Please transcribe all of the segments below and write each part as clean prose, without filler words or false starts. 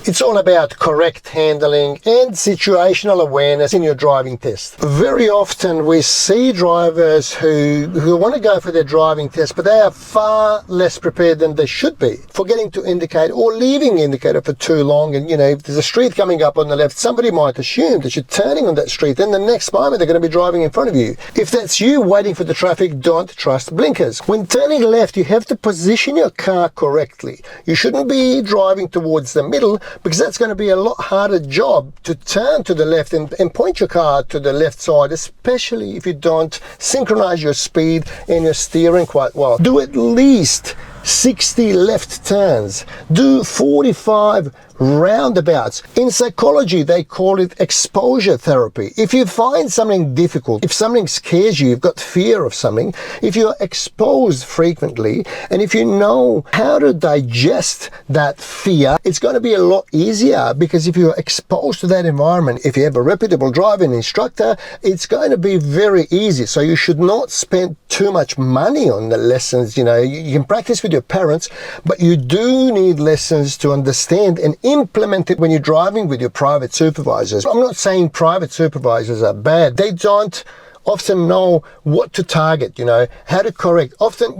It's all about correct handling and situational awareness in your driving test. Very often we see drivers who want to go for their driving test, but they are far less prepared than they should be, forgetting to indicate or leaving indicator for too long. And if there's a street coming up on the left, somebody might assume that you're turning on that street, then the next moment they're going to be driving in front of you. If that's you waiting for the traffic, don't trust blinkers. When turning left, you have to position your car correctly. You shouldn't be driving towards the middle, because that's going to be a lot harder job to turn to the left and point your car to the left side, especially if you don't synchronize your speed and your steering quite well. Do at least 60 left turns. Do 45 roundabouts. In psychology, they call it exposure therapy. If you find something difficult, if something scares you, you've got fear of something, if you're exposed frequently, and if you know how to digest that fear, it's going to be a lot easier, because if you're exposed to that environment, if you have a reputable driving instructor, it's going to be very easy. So you should not spend too much money on the lessons. You can practice with your parents, but you do need lessons to understand and implement it when you're driving with your private supervisors. I'm not saying private supervisors are bad. They don't often know what to target, how to correct. Often,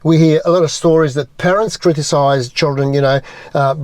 we hear a lot of stories that parents criticize children,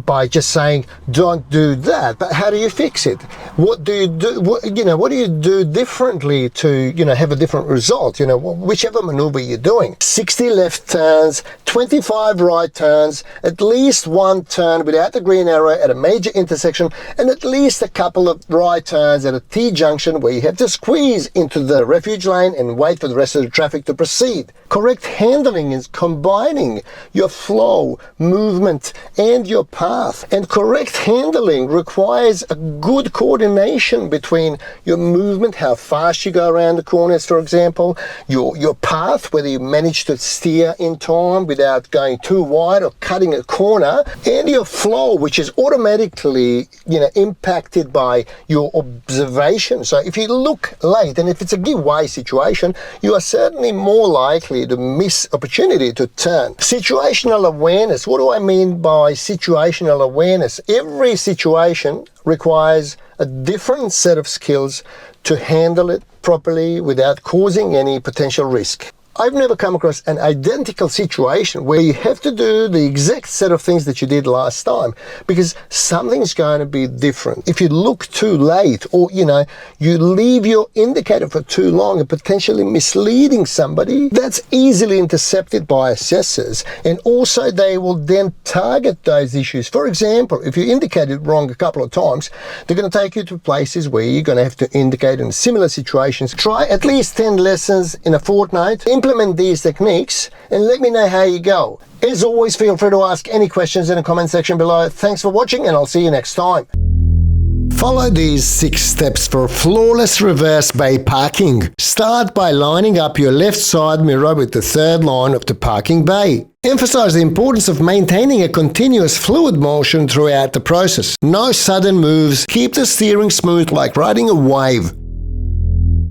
by just saying, don't do that. But how do you fix it? What do you do? What do you do differently to, have a different result? Whichever maneuver you're doing. 60 left turns, 25 right turns, at least one turn without the green arrow at a major intersection, and at least a couple of right turns at a T-junction where you have to squeeze into the refuge lane and wait for the rest of the traffic to proceed. Correct handling is combining your flow, movement, and your path. And correct handling requires a good coordination between your movement, how fast you go around the corners, for example, your path, whether you manage to steer in time without going too wide or cutting a corner, and your flow, which is automatically, impacted by your observation. So if you look late, and if it's a giveaway situation, you are certainly more likely to miss opportunity to turn. Situational awareness. What do I mean by situational awareness? Every situation requires a different set of skills to handle it properly without causing any potential risk. I've never come across an identical situation where you have to do the exact set of things that you did last time, because something's going to be different. If you look too late, or you leave your indicator for too long and potentially misleading somebody, that's easily intercepted by assessors, and also they will then target those issues. For example, if you indicated wrong a couple of times, they're going to take you to places where you're going to have to indicate in similar situations. Try at least 10 lessons in a fortnight. Implement these techniques and let me know how you go. As always, feel free to ask any questions in the comment section below. Thanks for watching, and I'll see you next time. Follow these 6 steps for flawless reverse bay parking. Start by lining up your left side mirror with the third line of the parking bay. Emphasize the importance of maintaining a continuous fluid motion throughout the process. No sudden moves. Keep the steering smooth like riding a wave.